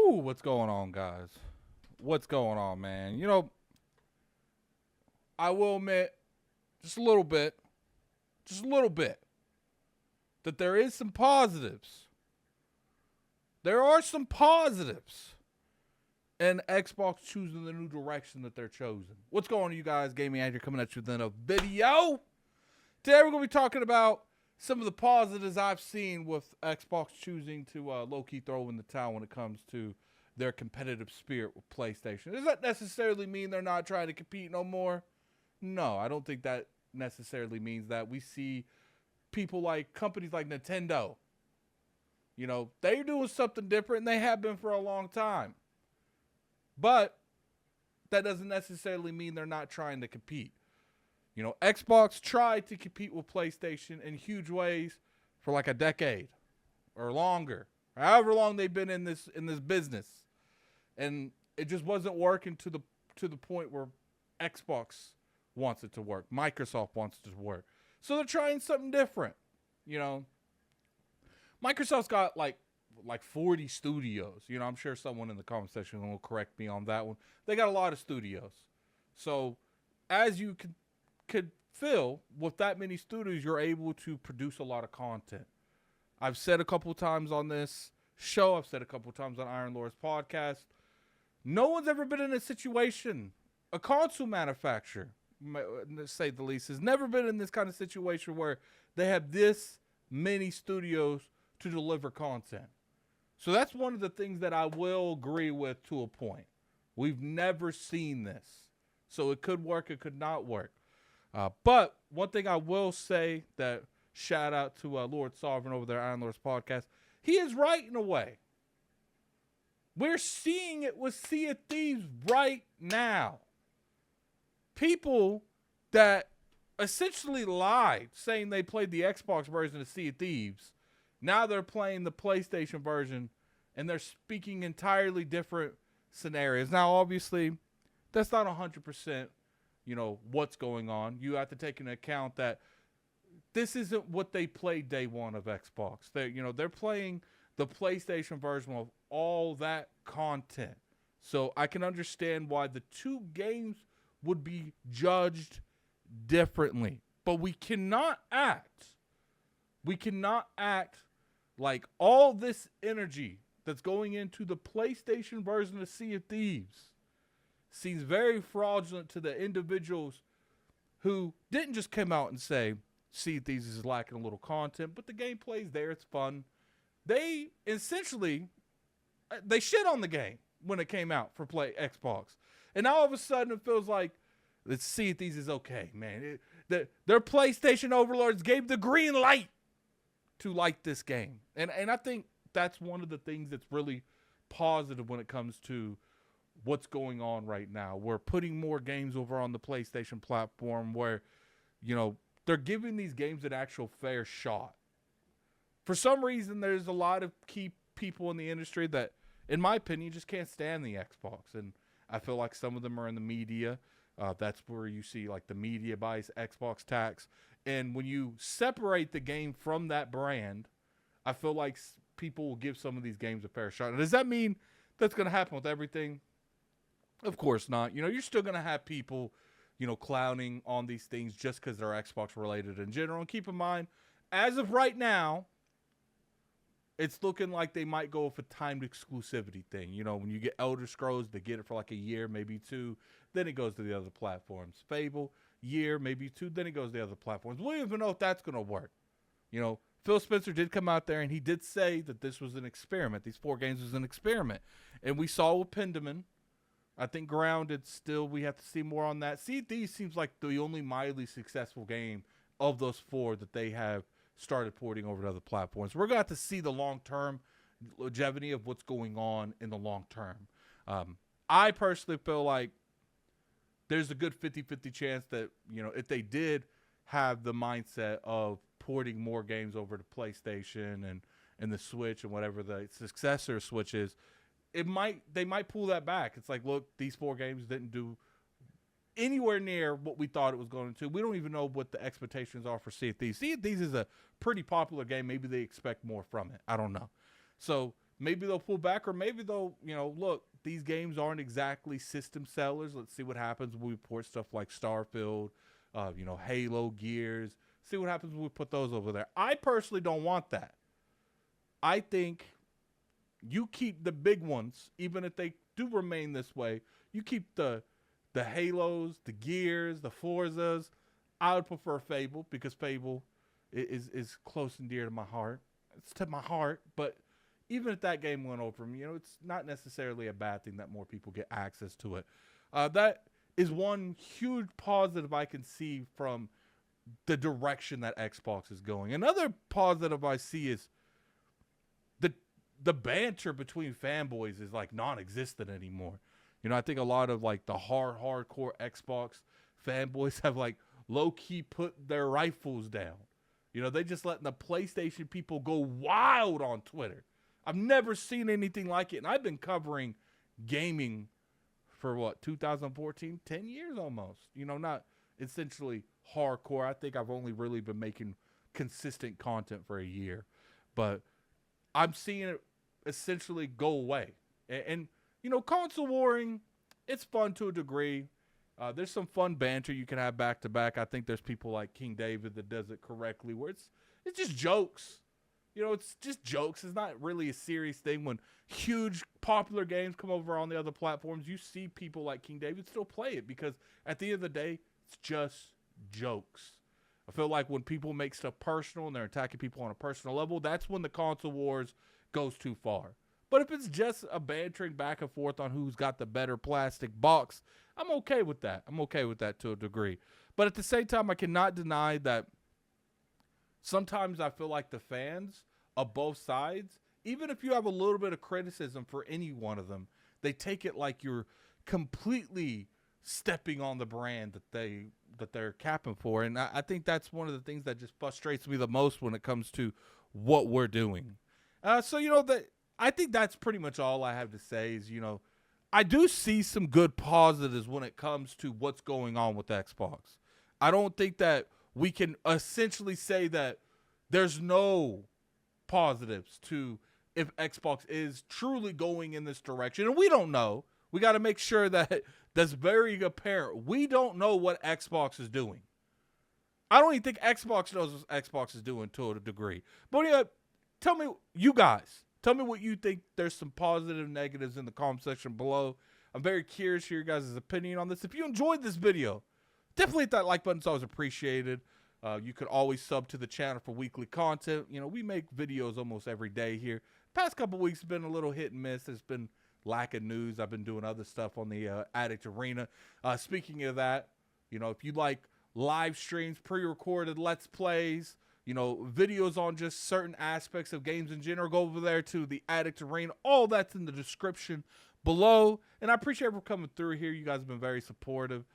Woo! What's going on, guys? What's going on, man? I will admit, just a little bit, that there is some positives. There are some positives in Xbox choosing the new direction that they're choosing. What's going on, you guys? Gaming Andrew coming at you with a video. Today we're going to be talking about some of the positives I've seen with Xbox choosing to low-key throw in the towel when it comes to their competitive spirit with PlayStation. Does that necessarily mean they're not trying to compete no more? No, I don't think that necessarily means that. We see people like companies like Nintendo. They're doing something different, and they have been for a long time. But that doesn't necessarily mean they're not trying to compete. Xbox tried to compete with PlayStation in huge ways for like a decade or longer, however long they've been in this business, and it just wasn't working to the point where Xbox wants it to work. Microsoft wants it to work, so they're trying something different. Microsoft's got like 40 studios. I'm sure someone in the comment section will correct me on that one. They got a lot of studios, so as you could feel, with that many studios, you're able to produce a lot of content. I've said a couple times on this show, I've said a couple times on Iron Lord's podcast, no one's ever been in a situation, a console manufacturer, to say the least, has never been in this kind of situation where they have this many studios to deliver content. So that's one of the things that I will agree with to a point. We've never seen this. So it could work, it could not work. But one thing I will say, that shout out to Lord Sovereign over there, Iron Lord's podcast, he is right in a way. We're seeing it with Sea of Thieves right now. People that essentially lied saying they played the Xbox version of Sea of Thieves, now they're playing the PlayStation version, and they're speaking entirely different scenarios. Now, obviously, that's not 100%. What's going on. You have to take into account that this isn't what they played day one of Xbox. They're playing the PlayStation version of all that content. So I can understand why the two games would be judged differently. But we cannot act like all this energy that's going into the PlayStation version of Sea of Thieves seems very fraudulent to the individuals who didn't just come out and say Sea of Thieves is lacking a little content, but the gameplay's there, it's fun. They essentially they shit on the game when it came out for Xbox, and now all of a sudden it feels like the Sea of Thieves is okay, man. Their PlayStation Overlords gave the green light to like this game, and I think that's one of the things that's really positive when it comes to what's going on right now. We're putting more games over on the PlayStation platform where, they're giving these games an actual fair shot. For some reason, there's a lot of key people in the industry that, in my opinion, just can't stand the Xbox. And I feel like some of them are in the media. That's where you see like the media buys Xbox tax. And when you separate the game from that brand, I feel like people will give some of these games a fair shot. And does that mean that's going to happen with everything? Of course not. You're still going to have people, clowning on these things just because they're Xbox related in general. And keep in mind, as of right now, it's looking like they might go with a timed exclusivity thing. When you get Elder Scrolls, they get it for like a year, maybe two. Then it goes to the other platforms. Fable, year, maybe two. Then it goes to the other platforms. We don't even know if that's going to work. Phil Spencer did come out there and he did say that this was an experiment. These 4 games was an experiment. And we saw with Pendaman. I think Grounded still, we have to see more on that. Sea of Thieves seems like the only mildly successful game of those 4 that they have started porting over to other platforms. We're going to have to see the long-term longevity of what's going on in the long term. I personally feel like there's a good 50-50 chance that, if they did have the mindset of porting more games over to PlayStation and the Switch and whatever the successor Switch is, they might pull that back. It's like, look, these 4 games didn't do anywhere near what we thought it was going to. We don't even know what the expectations are for Sea of Thieves. Sea of Thieves is a pretty popular game. Maybe they expect more from it. I don't know. So maybe they'll pull back, or maybe they'll, look, these games aren't exactly system sellers. Let's see what happens when we port stuff like Starfield, Halo, Gears. See what happens when we put those over there. I personally don't want that. I think you keep the big ones, even if they do remain this way. You keep the Halos, the Gears, the Forzas. I would prefer Fable, because Fable is close and dear to my heart. It's to my heart, but even if that game went over me, it's not necessarily a bad thing that more people get access to it. That is one huge positive I can see from the direction that Xbox is going. Another positive I see is the banter between fanboys is like non-existent anymore. I think a lot of like the hardcore Xbox fanboys have like low-key put their rifles down. They just letting the PlayStation people go wild on Twitter. I've never seen anything like it. And I've been covering gaming for 2014, 10 years almost. Not essentially hardcore. I think I've only really been making consistent content for a year. But I'm seeing it essentially go away. And console warring, it's fun to a degree. There's some fun banter you can have back to back. I think there's people like King David that does it correctly, where it's just jokes. It's just jokes. It's not really a serious thing. When huge popular games come over on the other platforms, you see people like King David still play it, because at the end of the day, it's just jokes. I feel like when people make stuff personal and they're attacking people on a personal level, that's when the console wars goes too far. But if it's just a bantering back and forth on who's got the better plastic box, I'm okay with that. I'm okay with that to a degree. But at the same time, I cannot deny that sometimes I feel like the fans of both sides, even if you have a little bit of criticism for any one of them, they take it like you're completely stepping on the brand that they're capping for. And I think that's one of the things that just frustrates me the most when it comes to what we're doing. I think that's pretty much all I have to say is, I do see some good positives when it comes to what's going on with Xbox. I don't think that we can essentially say that there's no positives to if Xbox is truly going in this direction. And we don't know. We got to make sure that that's very apparent. We don't know what Xbox is doing. I don't even think Xbox knows what Xbox is doing to a degree. But tell me, you guys. Tell me what you think. There's some positive, negatives in the comment section below. I'm very curious to hear your guys' opinion on this. If you enjoyed this video, definitely hit that like button. It's always appreciated. You could always sub to the channel for weekly content. We make videos almost every day here. Past couple weeks have been a little hit and miss. There's been lack of news. I've been doing other stuff on the Addict Arena. Speaking of that, if you like live streams, pre-recorded Let's Plays, videos on just certain aspects of games in general, go over there to the Addict Arena. All that's in the description below. And I appreciate everyone coming through here. You guys have been very supportive.